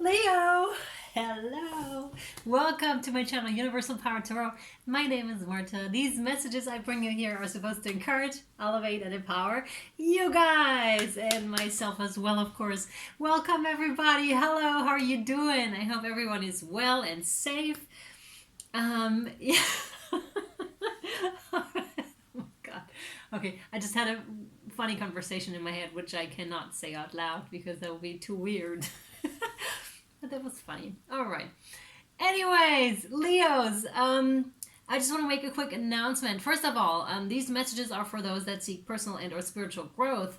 Leo, hello. Welcome to my channel, Universal Power Tarot. My name is Marta. These messages I bring you here are supposed to encourage, elevate, and empower you guys and myself as well, of course. Welcome, everybody. Hello, how are you doing? I hope everyone is well and safe. Yeah. Oh God. Okay, I just had a funny conversation in my head, which I cannot say out loud because that would be too weird. But that was funny. All right. Anyways, Leos, I just want to make a quick announcement. First of all, these messages are for those that seek personal and or spiritual growth.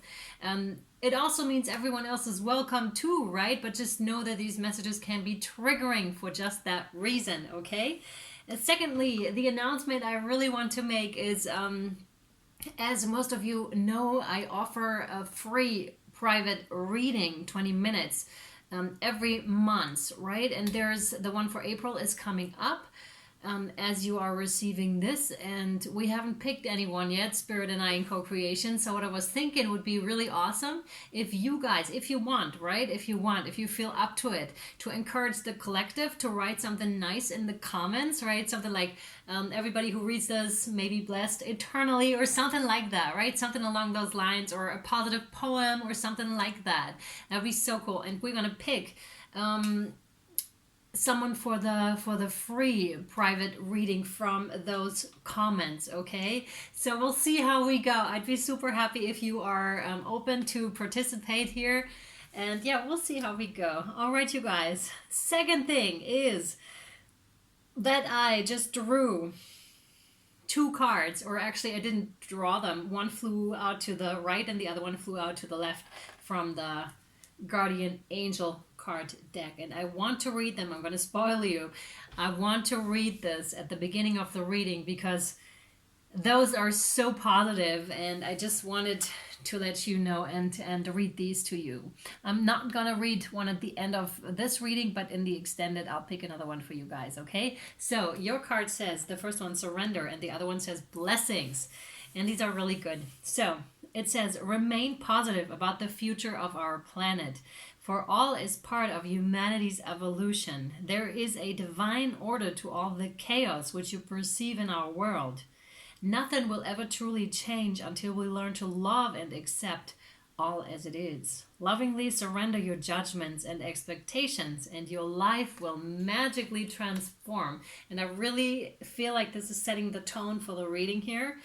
It also means everyone else is welcome too, right? But just know that these messages can be triggering for just that reason, okay? And secondly, the announcement I really want to make is, as most of you know, I offer a free private reading, 20 minutes, every month, right? And there's the one for April is coming up as you are receiving this, and we haven't picked anyone yet, Spirit and I in co-creation. So what I was thinking would be really awesome if you guys, if you want, right? If you feel up to it, to encourage the collective to write something nice in the comments, right? Something like, everybody who reads this may be blessed eternally, or something like that, right? Something along those lines, or a positive poem or something like that. That'd be so cool. And we're gonna pick someone for the free private reading from those comments, okay? So we'll see how we go. I'd be super happy if you are open to participate here, and yeah, we'll see how we go. All right, you guys. Second thing is that I just drew two cards, or actually I didn't draw them. One flew out to the right and the other one flew out to the left from the Guardian Angel card deck, and I want to read them. I'm going to spoil you. I want to read this at the beginning of the reading because those are so positive, and I just wanted to let you know and read these to you. I'm not going to read one at the end of this reading, but in the extended I'll pick another one for you guys, okay? So your card says, the first one, surrender, and the other one says blessings, and these are really good. So it says, remain positive about the future of our planet, for all is part of humanity's evolution. There is a divine order to all the chaos which you perceive in our world. Nothing will ever truly change until we learn to love and accept all as it is. Lovingly surrender your judgments and expectations, and your life will magically transform. And I really feel like this is setting the tone for the reading here.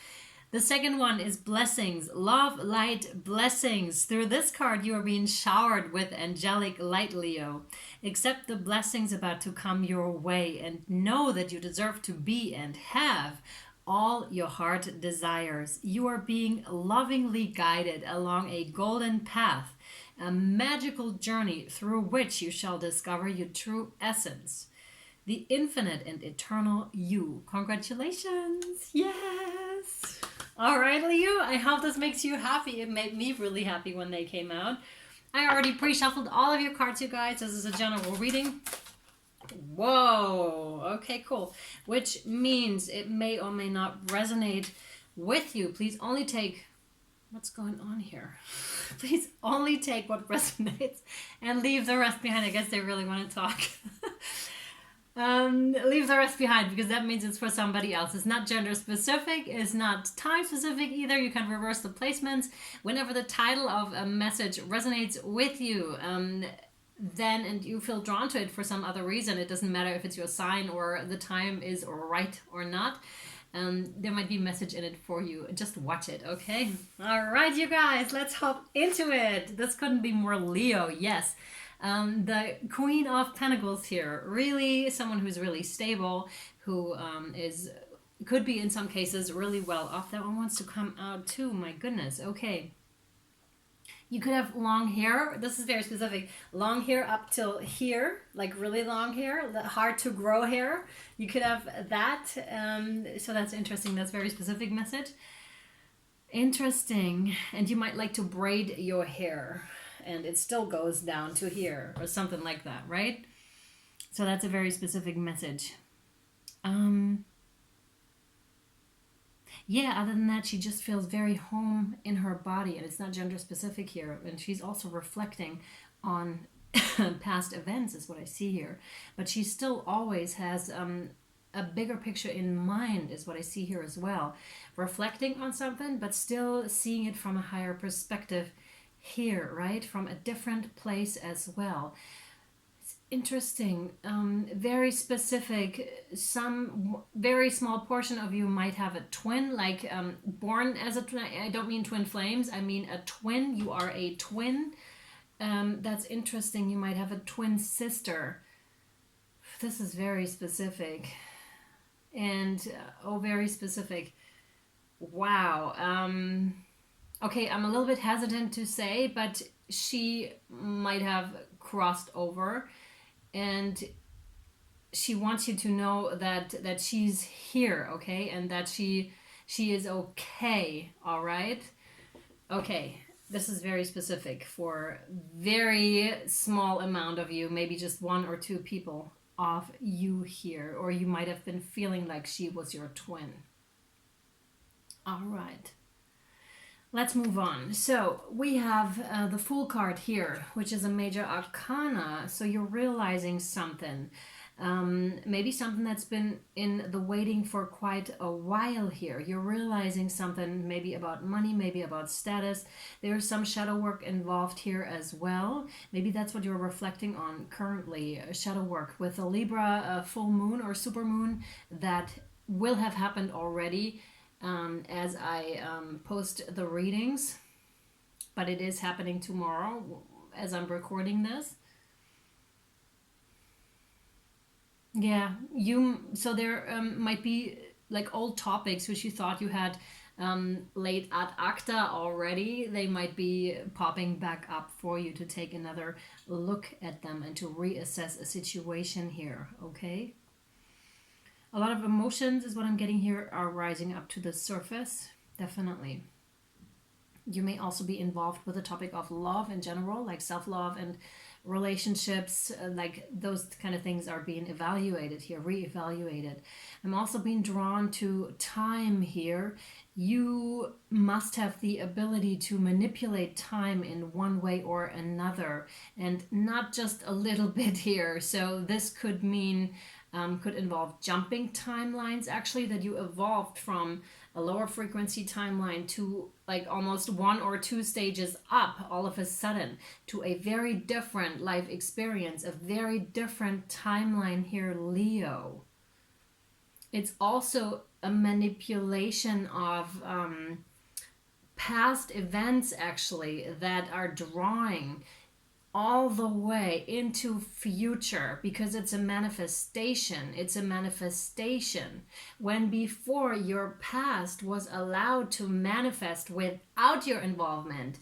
The second one is blessings. Love, light, blessings. Through this card, you are being showered with angelic light, Leo. Accept the blessings about to come your way and know that you deserve to be and have all your heart desires. You are being lovingly guided along a golden path, a magical journey through which you shall discover your true essence, the infinite and eternal you. Congratulations. Yes. All right, Leo, I hope this makes you happy. It made me really happy when they came out. I already pre-shuffled all of your cards, you guys. This is a general reading. Whoa. Okay, cool. Which means it may or may not resonate with you. Please only take... What's going on here? Please only take what resonates and leave the rest behind. I guess they really want to talk. Leave the rest behind, because that means it's for somebody else. It's not gender specific, it's not time specific either. You can reverse the placements whenever the title of a message resonates with you, then, and you feel drawn to it for some other reason. It doesn't matter if it's your sign or the time is right or not. There might be a message in it for you. Just watch it, okay? All right, you guys, let's hop into it. This couldn't be more Leo. Yes. The Queen of Pentacles here, really someone who's really stable, who could be in some cases really well off. That one wants to come out too, my goodness. Okay. You could have long hair. This is very specific. Long hair up till here, like really long hair, hard to grow hair. You could have that. So that's interesting. That's a very specific message. Interesting. And you might like to braid your hair, and it still goes down to here or something like that, right? So that's a very specific message. Yeah, other than that, she just feels very home in her body, and it's not gender specific here. And she's also reflecting on past past events is what I see here. But she still always has a bigger picture in mind is what I see here as well. Reflecting on something, but still seeing it from a higher perspective here, right? From a different place as well. It's interesting, very specific. Some very small portion of you might have a twin, like born as a twin. I don't mean twin flames, I mean a twin. You are a twin. That's interesting. You might have a twin sister. This is very specific. And very specific. Wow. Okay, I'm a little bit hesitant to say, but she might have crossed over, and she wants you to know that she's here, okay, and that she is okay. All right. Okay, this is very specific for very small amount of you, maybe just 1 or 2 people of you here, or you might have been feeling like she was your twin. All right, let's move on. So we have the Fool card here, which is a major arcana. So you're realizing something, maybe something that's been in the waiting for quite a while here. You're realizing something maybe about money, maybe about status. There's some shadow work involved here as well. Maybe that's what you're reflecting on currently, shadow work with a Libra full moon or super moon that will have happened already as I post the readings, but it is happening tomorrow as I'm recording this. Yeah, so there might be like old topics which you thought you had laid ad acta already. They might be popping back up for you to take another look at them and to reassess a situation here, okay? A lot of emotions is what I'm getting here are rising up to the surface, definitely. You may also be involved with the topic of love in general, like self-love and relationships, like those kind of things are being evaluated here, re-evaluated. I'm also being drawn to time here. You must have the ability to manipulate time in one way or another, and not just a little bit here. So this could mean could involve jumping timelines, actually, that you evolved from a lower frequency timeline to like almost 1 or 2 stages up all of a sudden to a very different life experience, a very different timeline here, Leo. It's also a manipulation of past events, actually, that are drawing all the way into future, because it's a manifestation. It's a manifestation. When before your past was allowed to manifest without your involvement,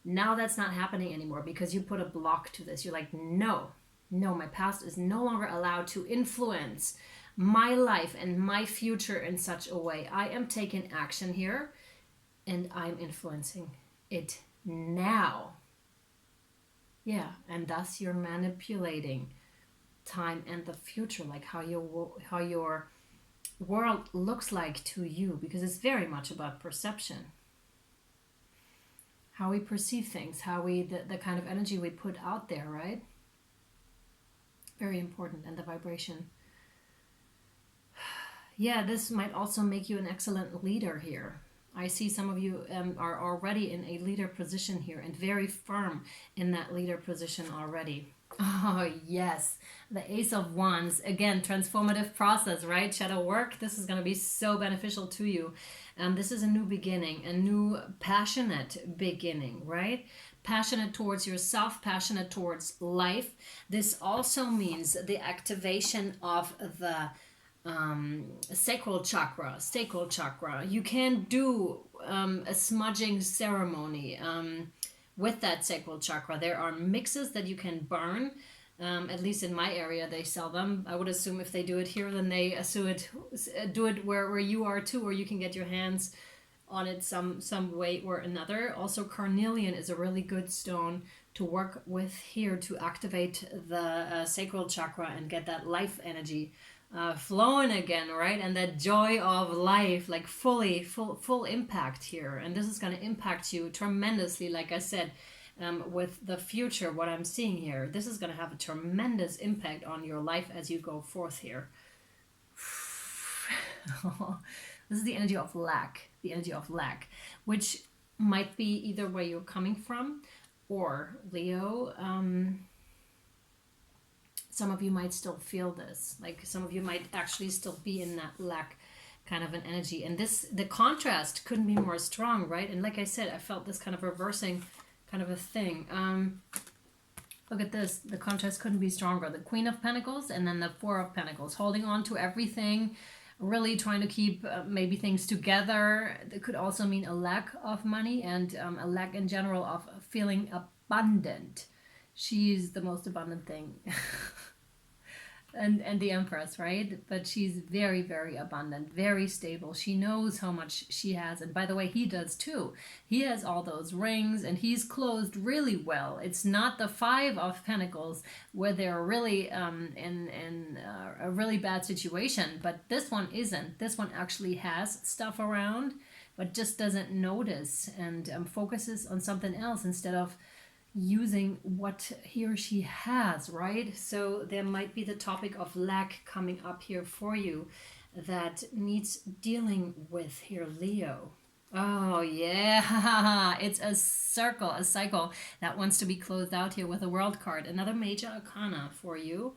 now that's not happening anymore because you put a block to this. You're like, no, my past is no longer allowed to influence my life and my future in such a way. I am taking action here and I'm influencing it now. Yeah, and thus you're manipulating time and the future, like how your world looks like to you, because it's very much about perception. How we perceive things, how the kind of energy we put out there, right? Very important, and the vibration. Yeah, this might also make you an excellent leader here. I see some of you are already in a leader position here and very firm in that leader position already. Oh, yes. The Ace of Wands. Again, transformative process, right? Shadow work. This is going to be so beneficial to you. This is a new beginning, a new passionate beginning, right? Passionate towards yourself, passionate towards life. This also means the activation of the sacral chakra. You can do a smudging ceremony with that sacral chakra. There are mixes that you can burn. At least in my area, they sell them. I would assume if they do it here, then they do it where you are too, or you can get your hands on it some way or another. Also, carnelian is a really good stone to work with here to activate the sacral chakra and get that life energy flowing again, right? And that joy of life, like full impact here. And this is going to impact you tremendously, like I said, with the future, what I'm seeing here, this is going to have a tremendous impact on your life as you go forth here. This is the energy of lack, which might be either where you're coming from, or Leo, some of you might still feel this. Like some of you might actually still be in that lack kind of an energy. And the contrast couldn't be more strong, right? And like I said, I felt this kind of reversing kind of a thing. Look at this. The contrast couldn't be stronger. The Queen of Pentacles and then the Four of Pentacles, holding on to everything, really trying to keep maybe things together. That could also mean a lack of money and a lack in general of feeling abundant. She's the most abundant thing. and the Empress, right? But she's very, very abundant, very stable. She knows how much she has. And by the way, he does too. He has all those rings and he's closed really well. It's not the Five of Pentacles where they're really in a really bad situation. But this one isn't. This one actually has stuff around, but just doesn't notice and focuses on something else instead of using what he or she has, right? So there might be the topic of lack coming up here for you that needs dealing with here, Leo. Oh yeah, it's a circle, a cycle that wants to be closed out here with a World card, another major arcana for you,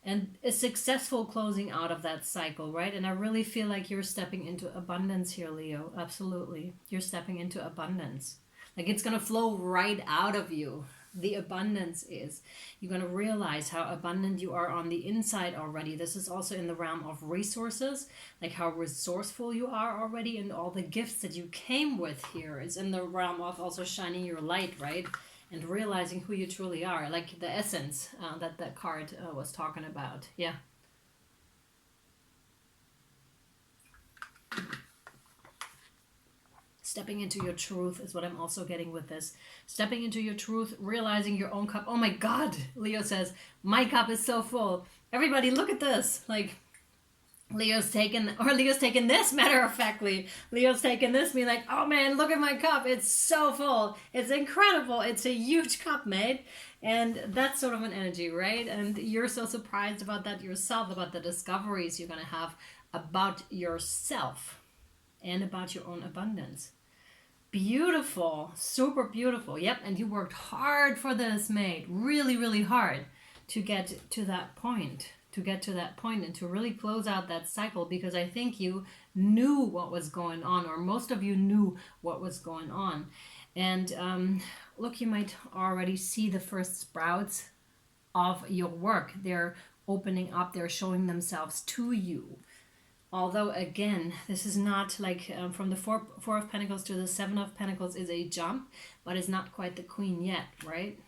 and a successful closing out of that cycle, right? And I really feel like you're stepping into abundance here, Leo. Absolutely, you're stepping into abundance. Like it's going to flow right out of you. The abundance is. You're going to realize how abundant you are on the inside already. This is also in the realm of resources, like how resourceful you are already and all the gifts that you came with here. It's in the realm of also shining your light, right? And realizing who you truly are, like the essence that card was talking about. Yeah. Stepping into your truth is what I'm also getting with this. Stepping into your truth, realizing your own cup. Oh my God, Leo says, my cup is so full. Everybody look at this. Like Leo's taken this, matter of factly. Leo's taken this, being like, oh man, look at my cup. It's so full. It's incredible. It's a huge cup, mate. And that's sort of an energy, right? And you're so surprised about that yourself, about the discoveries you're going to have about yourself and about your own abundance. Beautiful, super beautiful. Yep, and you worked hard for this, mate. Really, really hard to get to that point. And to really close out that cycle, because I think you knew what was going on, or most of you knew what was going on. And look, you might already see the first sprouts of your work. They're opening up, they're showing themselves to you. Although, again, this is not like from the four of Pentacles to the Seven of Pentacles is a jump, but it's not quite the Queen yet, right?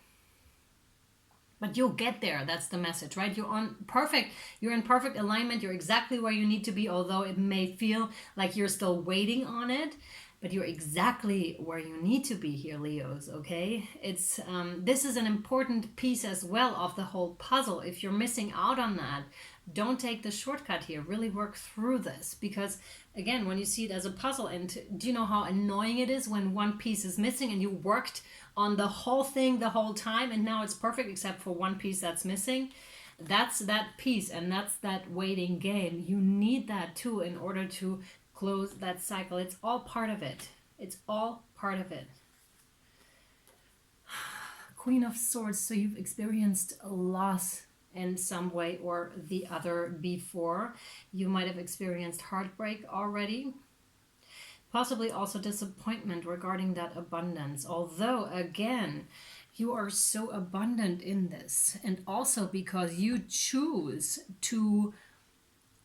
But you'll get there. That's the message, right? You're in perfect alignment. You're exactly where you need to be, although it may feel like you're still waiting on it. But you're exactly where you need to be here, Leos, okay? It's this is an important piece as well of the whole puzzle. If you're missing out on that, don't take the shortcut here. Really work through this, because again, when you see it as a puzzle, and do you know how annoying it is when one piece is missing and you worked on the whole thing the whole time and now it's perfect except for one piece that's missing? That's that piece, and that's that waiting game. You need that too in order to close that cycle. It's all part of it. It's all part of it. Queen of Swords. So you've experienced a loss in some way or the other before. You might have experienced heartbreak already. Possibly also disappointment regarding that abundance. Although, again, you are so abundant in this. And also because you choose to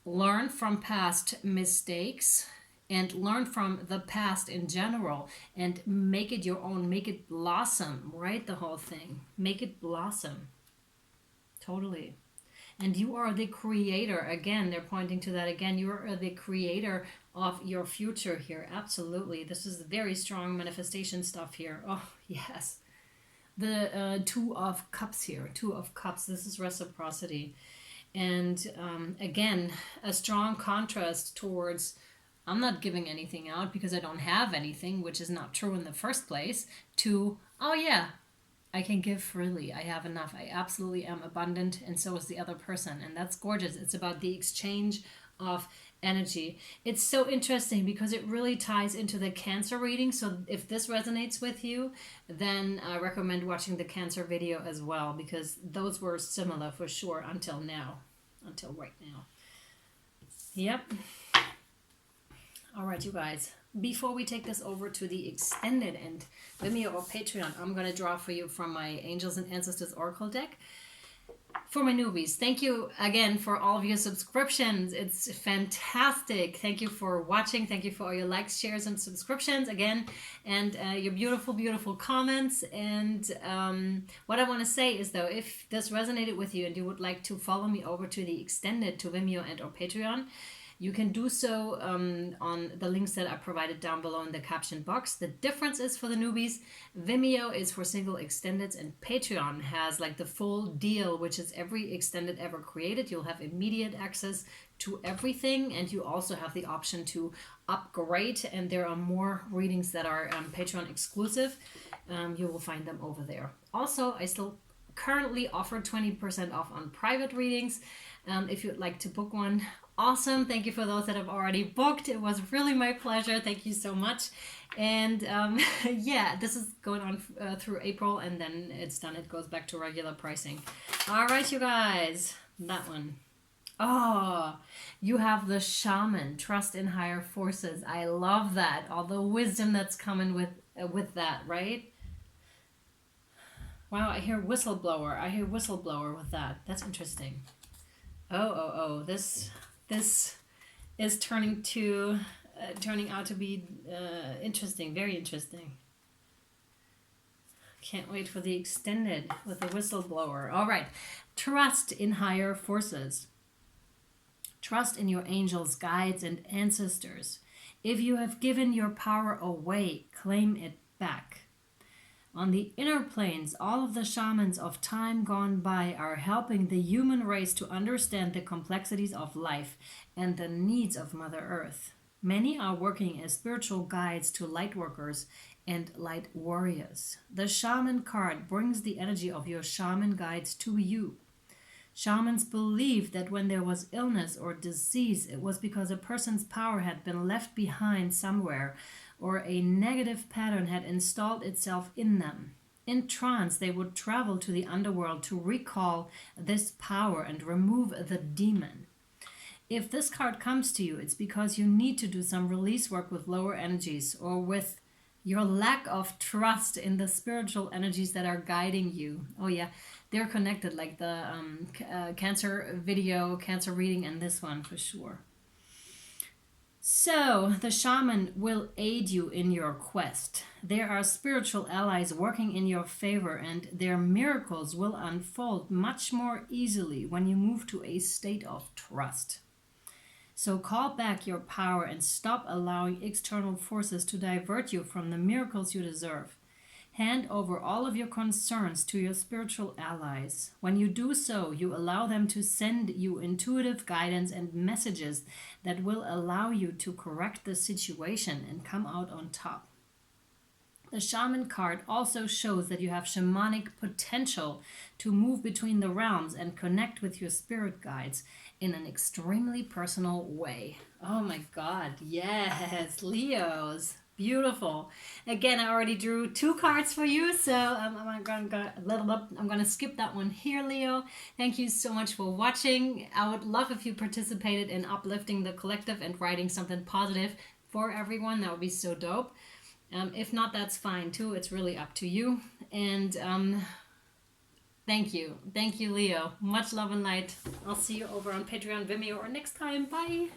learn from past mistakes and learn from the past in general and make it your own, make it blossom, right? The whole thing. Make it blossom. Totally. And you are the creator. Again, they're pointing to that again. You are the creator of your future here. Absolutely. This is very strong manifestation stuff here. Oh, yes. The Two of Cups here. Two of Cups. This is reciprocity. And again, a strong contrast towards, I'm not giving anything out because I don't have anything, which is not true in the first place, to, oh yeah, I can give freely. I have enough. I absolutely am abundant, and so is the other person. And that's gorgeous. It's about the exchange of energy. It's so interesting because it really ties into the Cancer reading. So if this resonates with you, then I recommend watching the Cancer video as well, because those were similar for sure until now, until right now. Yep. All right, you guys. Before we take this over to the extended and Vimeo or Patreon, I'm going to draw for you from my Angels and Ancestors Oracle deck. For my newbies, thank you again for all of your subscriptions. It's fantastic. Thank you for watching. Thank you for all your likes, shares, and subscriptions again, and your beautiful, beautiful comments. And what I want to say is, though, if this resonated with you and you would like to follow me over to the extended, to Vimeo and or Patreon, you can do so on the links that I provided down below in the caption box. The difference is, for the newbies, Vimeo is for single extendeds, and Patreon has like the full deal, which is every extended ever created. You'll have immediate access to everything, and you also have the option to upgrade, and there are more readings that are Patreon exclusive. You will find them over there. Also, I still currently offer 20% off on private readings. If you'd like to book one, awesome. Thank you for those that have already booked. It was really my pleasure. Thank you so much. And yeah, this is going on through April, and then it's done. It goes back to regular pricing. All right, you guys, that one. Oh, you have the Shaman, trust in higher forces. I love that. All the wisdom that's coming with that, right? Wow, I hear whistleblower. I hear whistleblower with that. That's interesting. Oh, this is turning out to be interesting, very interesting. Can't wait for the extended with the whistleblower. All right, trust in higher forces. Trust in your angels, guides, and ancestors. If you have given your power away, claim it back. On the inner planes, all of the shamans of time gone by are helping the human race to understand the complexities of life and the needs of Mother Earth. Many are working as spiritual guides to light workers and light warriors. The shaman card brings the energy of your shaman guides to you. Shamans believe that when there was illness or disease, it was because a person's power had been left behind somewhere, or a negative pattern had installed itself in them. In trance, they would travel to the underworld to recall this power and remove the demon. If this card comes to you, it's because you need to do some release work with lower energies, or with your lack of trust in the spiritual energies that are guiding you. Oh yeah, they're connected, like the Cancer video, Cancer reading, and this one for sure. So, the shaman will aid you in your quest. There are spiritual allies working in your favor, and their miracles will unfold much more easily when you move to a state of trust. So call back your power and stop allowing external forces to divert you from the miracles you deserve. Hand over all of your concerns to your spiritual allies. When you do so, you allow them to send you intuitive guidance and messages that will allow you to correct the situation and come out on top. The shaman card also shows that you have shamanic potential to move between the realms and connect with your spirit guides in an extremely personal way. Oh my God, yes, Leos. Beautiful. Again, I already drew 2 cards for you, so I'm going to skip that one here, Leo. Thank you so much for watching. I would love if you participated in uplifting the collective and writing something positive for everyone. That would be so dope. If not, that's fine too. It's really up to you. And thank you. Thank you, Leo. Much love and light. I'll see you over on Patreon, Vimeo, or next time. Bye.